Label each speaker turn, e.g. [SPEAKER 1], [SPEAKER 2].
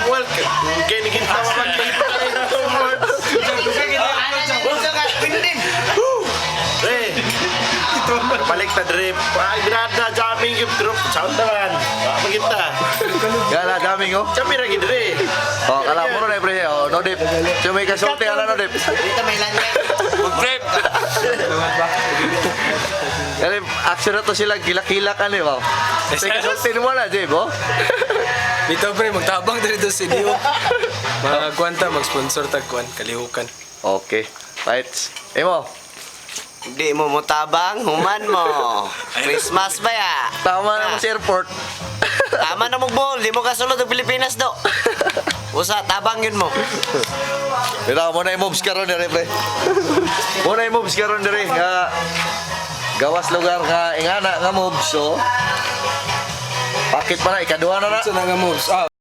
[SPEAKER 1] Welcome. Kaya niginta makakita Re, balik ta Dre. Ay, grada, jamming yung group. Sound naman. Magkita.
[SPEAKER 2] Gala, daming oh.
[SPEAKER 1] Jamming lagi Dre.
[SPEAKER 2] Oh, kala mo na pre. Oh, no dip. Cuma kasulti ala no dip.
[SPEAKER 3] Dito may langit.
[SPEAKER 2] Trip. Kali action na to sila gila-kilakan eh, wow. Kasi kasulti mo na, Jay, bo.
[SPEAKER 4] Dito pre, magtabang dito si Dio. Mga kwanta, mag-sponsor tagkuan, kalihukan.
[SPEAKER 2] Okay. Right. Emo.
[SPEAKER 3] Di mo mutabang, human mo. Christmas ba ya?
[SPEAKER 2] Tama na mo sa airport.
[SPEAKER 3] Tama na mo bol, di mo kasulod ng Pilipinas do. Usa, tabang yun mo.
[SPEAKER 2] Pero mo na i-moves karon dire, pre. Mo na i-moves karon dire nga gawas lugar nga ingana nga moves so. Pakit pa na ikaduha na na.
[SPEAKER 4] Sa nga moves.